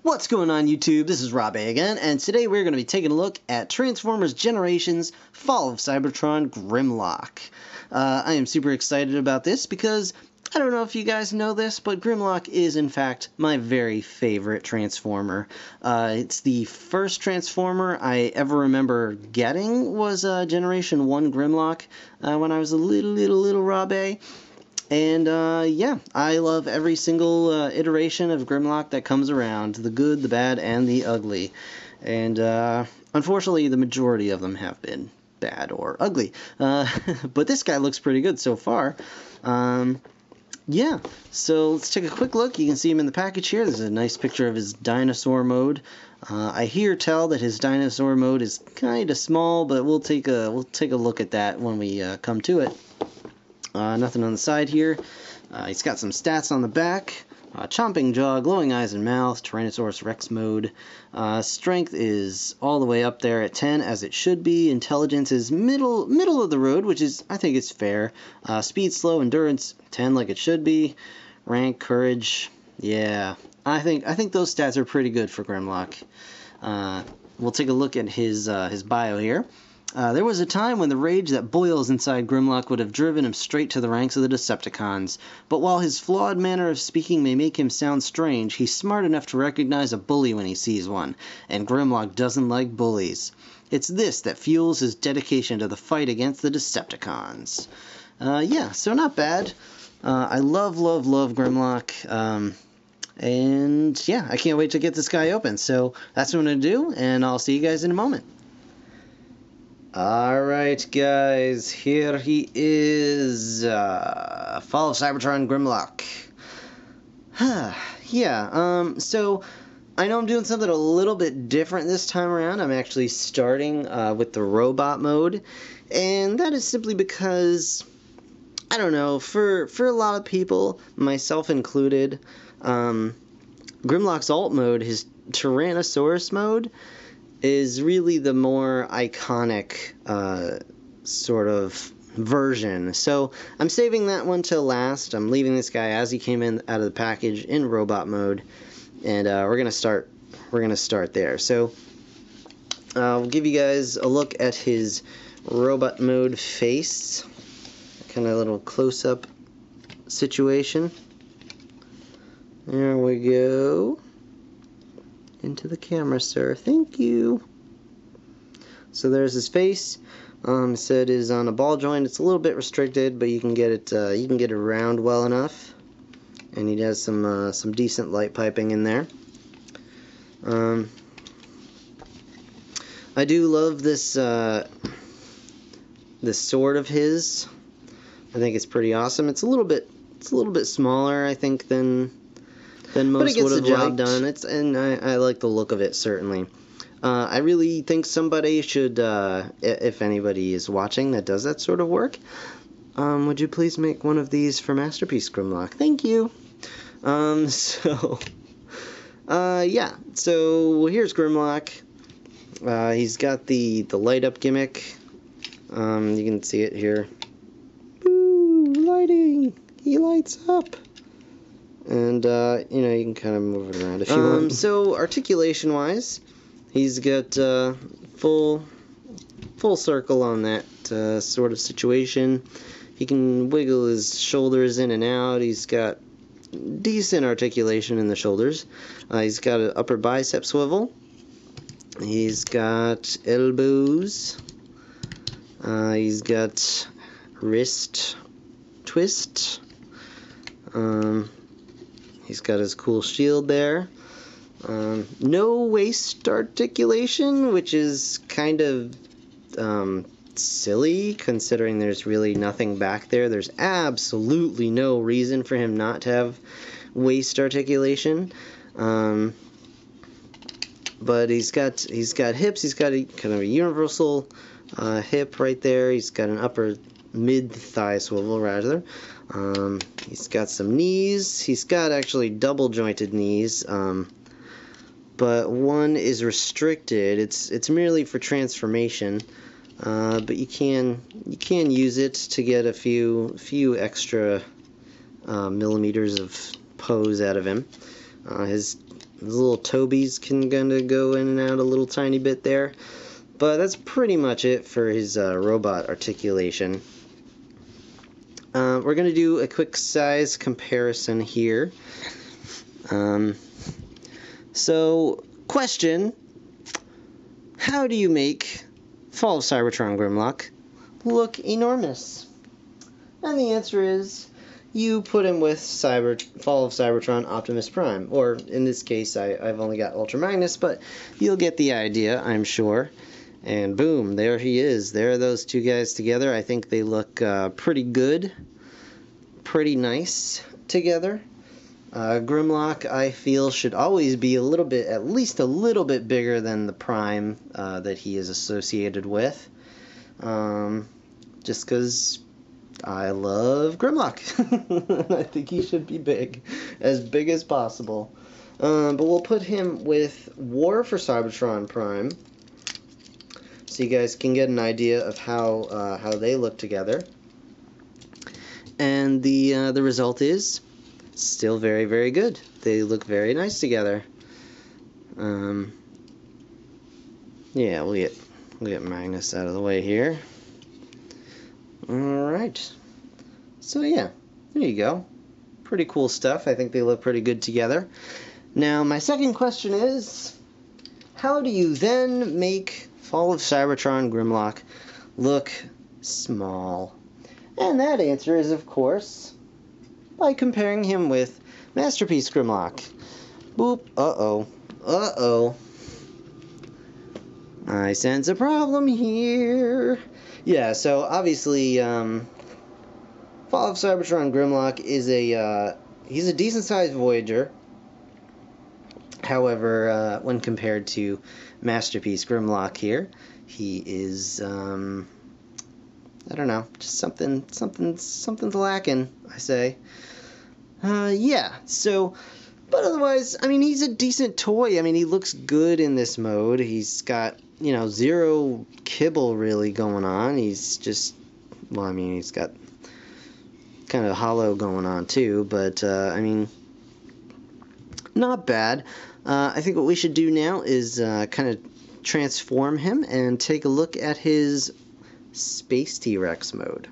What's going on YouTube? This is Rob A again, and today we're going to be taking a look at Transformers Generations Fall of Cybertron Grimlock. I am super excited about this because, I don't know if you guys know this, but Grimlock is in fact my very favorite Transformer. It's the first Transformer I ever remember getting was Generation 1 Grimlock when I was a little Rob A. And, yeah, I love every single iteration of Grimlock that comes around, the good, the bad, and the ugly. And, unfortunately, the majority of them have been bad or ugly. But this guy looks pretty good so far. Yeah, so let's take a quick look. You can see him in the package here. There's a nice picture of his dinosaur mode. I hear tell that his dinosaur mode is kind of small, but we'll take a look at that when we come to it. Nothing on the side here. He's got some stats on the back. Chomping jaw, glowing eyes and mouth, Tyrannosaurus Rex mode. Strength is all the way up there at 10, as it should be. Intelligence is middle of the road, which is, I think it's fair. Speed, slow, endurance, 10 like it should be. Rank, courage, yeah. I think those stats are pretty good for Grimlock. We'll take a look at his bio here. There was a time when the rage that boils inside Grimlock would have driven him straight to the ranks of the Decepticons. But while his flawed manner of speaking may make him sound strange, he's smart enough to recognize a bully when he sees one, and Grimlock doesn't like bullies. It's this that fuels his dedication to the fight against the Decepticons. Yeah, so not bad. I love Grimlock. And yeah, I can't wait to get this guy open. So that's what I'm going to do, and I'll see you guys in a moment. Alright guys, here he is, Fall of Cybertron Grimlock. Yeah, so I know I'm doing something a little bit different this time around. I'm actually starting with the robot mode, and that is simply because, I don't know, for a lot of people, myself included, Grimlock's alt mode, his Tyrannosaurus mode, is really the more iconic sort of version. So I'm saving that one till last. I'm leaving this guy as he came in out of the package in robot mode, and we're gonna start there. So I'll give you guys a look at his robot mode face, kind of a little close-up situation. There we go. Into the camera, sir. Thank you. So there's his face. Said is on a ball joint. It's a little bit restricted, but you can get it. You can get it around well enough. And he has some decent light piping in there. I do love this this sword of his. I think it's pretty awesome. It's a little bit smaller, I think, than most would have job done. And I like the look of it, certainly. I really think somebody should, if anybody is watching that does that sort of work, would you please make one of these for Masterpiece Grimlock? Thank you. Yeah, so here's Grimlock. He's got the light up gimmick. You can see it here. Boo, lighting! He lights up! And, you know, you can kind of move it around if you want. So, articulation-wise, he's got full circle on that sort of situation. He can wiggle his shoulders in and out. He's got decent articulation in the shoulders. He's got an upper bicep swivel. He's got elbows. He's got wrist twist. He's got his cool shield there. No waist articulation, which is kind of silly, considering there's really nothing back there. There's absolutely no reason for him not to have waist articulation. But he's got hips. He's got a kind of a universal hip right there. He's got an upper mid-thigh swivel, rather. He's got some knees. He's got actually double jointed knees, but one is restricted. It's merely for transformation, but you can use it to get a few extra millimeters of pose out of him. His His little tobies can kind of go in and out a little tiny bit there. But that's pretty much it for his robot articulation. We're going to do a quick size comparison here. So, question, how do you make Fall of Cybertron Grimlock look enormous? And the answer is, you put him with Fall of Cybertron Optimus Prime. Or, in this case, I've only got Ultra Magnus, but you'll get the idea, I'm sure. And boom, there he is. There are those two guys together. I think they look pretty good. Pretty nice together. Grimlock, I feel, should always be at least a little bit bigger than the Prime that he is associated with. Just because I love Grimlock. I think he should be as big as possible. But we'll put him with War for Cybertron Prime, so you guys can get an idea of how they look together. And the result is still very, very good. They look very nice together. Yeah, we'll get Magnus out of the way here. Alright. So yeah, there you go. Pretty cool stuff. I think they look pretty good together. Now, my second question is, how do you then make Fall of Cybertron Grimlock look small? And that answer is, of course, by comparing him with Masterpiece Grimlock. Boop. Uh-oh. Uh-oh. I sense a problem here. Yeah, so obviously, Fall of Cybertron Grimlock is he's a decent-sized Voyager. However, when compared to Masterpiece Grimlock here, he is, I don't know, just something's lacking, I say. Yeah, so, but otherwise, I mean, he's a decent toy. I mean, he looks good in this mode. He's got, zero kibble really going on. He's just, well, I mean, he's got kind of hollow going on too, but, I mean, not bad. I think what we should do now is kind of transform him and take a look at his Space T-Rex mode.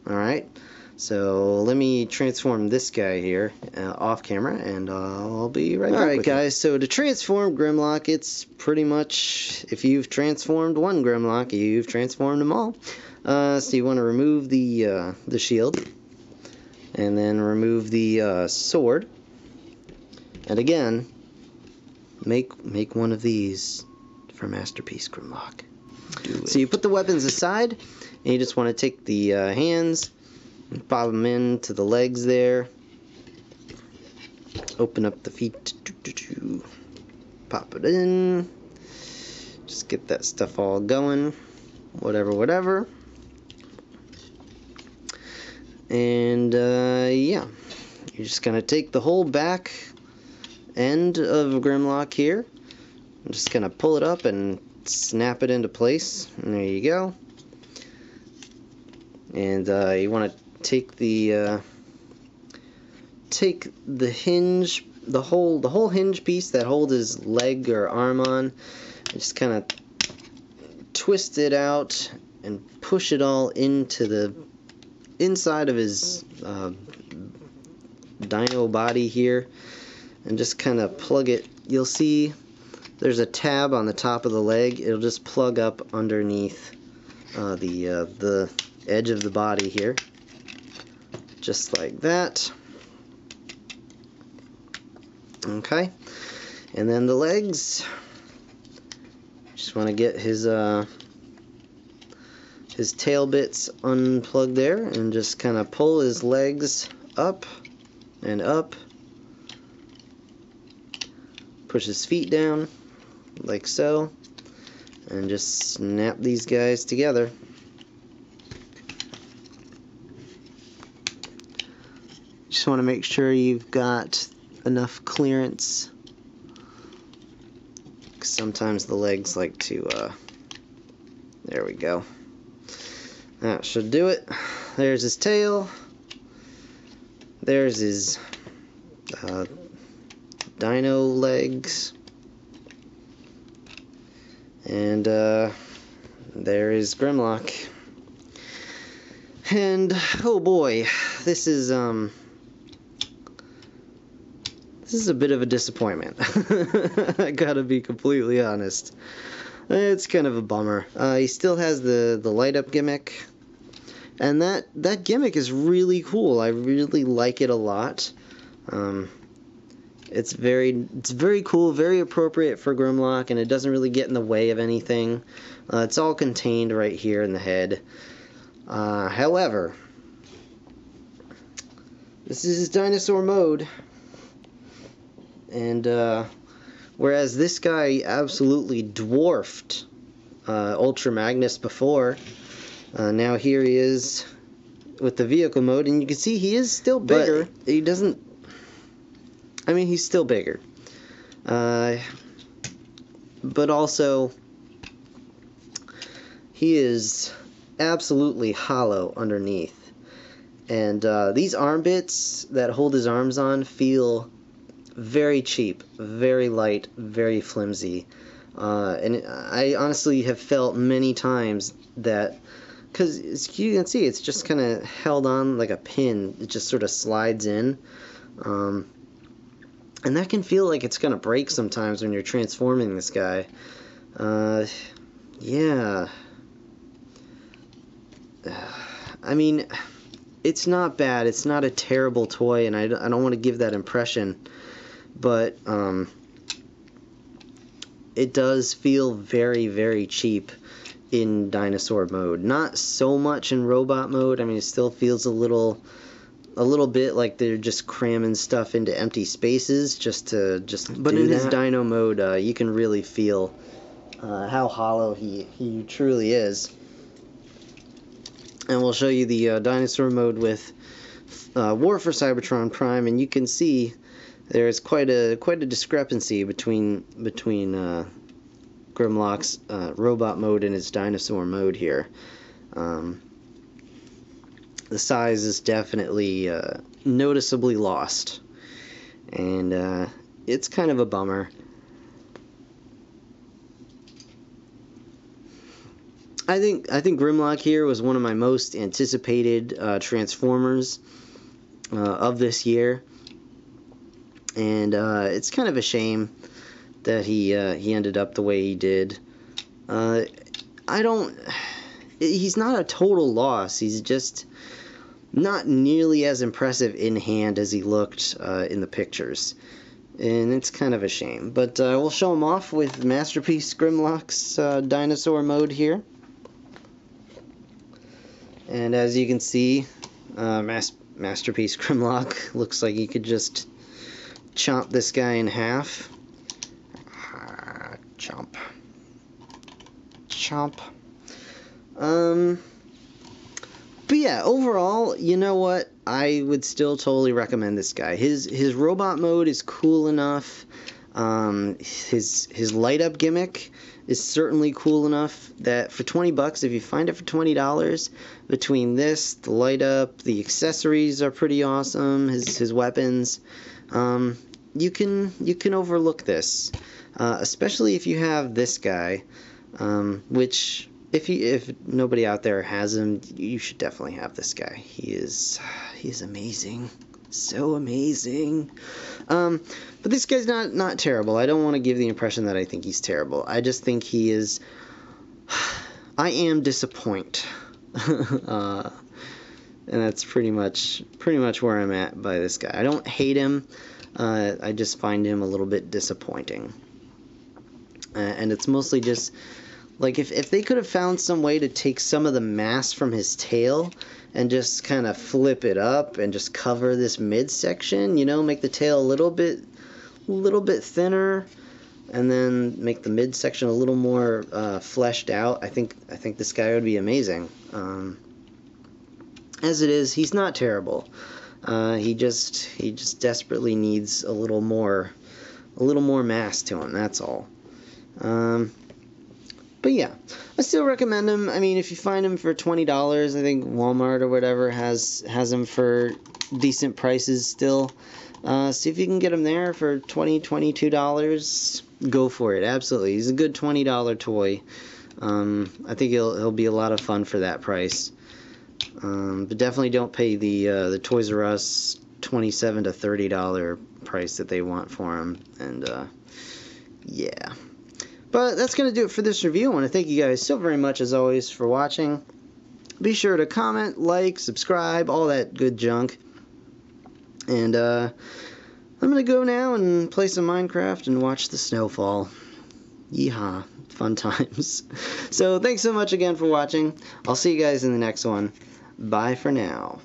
Alright, so let me transform this guy here off camera, and I'll be right back. Alright guys, so to transform Grimlock, it's pretty much, if you've transformed one Grimlock, you've transformed them all. So you want to remove the shield, and then remove the sword, and again, make one of these for Masterpiece Grimlock. So you put the weapons aside, and you just want to take the hands and pop them into the legs there. Open up the feet. Pop it in. Just get that stuff all going. Whatever. And yeah, you're just going to take the whole back end of Grimlock here. I'm just going to pull it up and snap it into place, and there you go. And you want to take the hinge, the whole hinge piece that holds his leg or arm on, and just kind of twist it out and push it all into the inside of his dino body here, and just kind of plug it. You'll see there's a tab on the top of the leg. It'll just plug up underneath the edge of the body here, just like that. Okay, and then the legs. Just want to get his tail bits unplugged there, and just kind of pull his legs up and up. Push his feet down like so, and just snap these guys together. Just want to make sure you've got enough clearance, 'cause sometimes the legs like to there we go. That should do it. There's his tail. There's his dino legs. And there is Grimlock. And oh boy, this is a bit of a disappointment. I gotta be completely honest. It's kind of a bummer. He still has the light up gimmick, and that gimmick is really cool. I really like it a lot. It's very cool, very appropriate for Grimlock, and it doesn't really get in the way of anything. It's all contained right here in the head. However, this is his dinosaur mode, and whereas this guy absolutely dwarfed Ultra Magnus before, now here he is with the vehicle mode, and you can see he is still bigger. But he doesn't. I mean, he's still bigger, but also he is absolutely hollow underneath, and these arm bits that hold his arms on feel very cheap, very light, very flimsy, and I honestly have felt many times that, because as you can see, it's just kind of held on like a pin. It just sort of slides in, and that can feel like it's gonna break sometimes when you're transforming this guy. Yeah. I mean, it's not bad. It's not a terrible toy, and I don't want to give that impression, but it does feel very, very cheap in dinosaur mode. Not so much in robot mode. I mean, it still feels a little bit like they're just cramming stuff into empty spaces but in his dino mode, you can really feel how hollow he truly is. And we'll show you the dinosaur mode with War for Cybertron Prime, and you can see there's quite a discrepancy between Grimlock's robot mode and his dinosaur mode here. The size is definitely noticeably lost, and it's kind of a bummer. I think Grimlock here was one of my most anticipated Transformers of this year, and it's kind of a shame that he ended up the way he did. He's not a total loss. He's just not nearly as impressive in hand as he looked in the pictures, and it's kind of a shame. But we'll show him off with Masterpiece Grimlock's dinosaur mode here. And as you can see, Masterpiece Grimlock looks like he could just chomp this guy in half. Chomp. Chomp. But yeah, overall, you know what? I would still totally recommend this guy. His robot mode is cool enough. His light up gimmick is certainly cool enough that for $20, if you find it for $20, between this, the light up, the accessories are pretty awesome, his weapons, you can overlook this, especially if you have this guy, which if nobody out there has him, you should definitely have this guy. He is amazing. So amazing. But this guy's not terrible. I don't want to give the impression that I think he's terrible. I just think he is. I am disappointed. And that's pretty much where I'm at by this guy. I don't hate him. I just find him a little bit disappointing. And it's mostly just like if they could have found some way to take some of the mass from his tail and just kind of flip it up and just cover this midsection, you know, make the tail a little bit thinner, and then make the midsection a little more fleshed out. I think this guy would be amazing. As it is, he's not terrible. He just desperately needs a little more mass to him. That's all. But yeah, I still recommend him. I mean, if you find him for $20, I think Walmart or whatever has him for decent prices still. See if you can get him there for $20, $22. Go for it, absolutely. He's a good $20 toy. I think he'll be a lot of fun for that price. But definitely don't pay the Toys R Us $27 to $30 price that they want for him. And yeah. But that's going to do it for this review. I want to thank you guys so very much, as always, for watching. Be sure to comment, like, subscribe, all that good junk. And I'm going to go now and play some Minecraft and watch the snowfall. Yeehaw. Fun times. So thanks so much again for watching. I'll see you guys in the next one. Bye for now.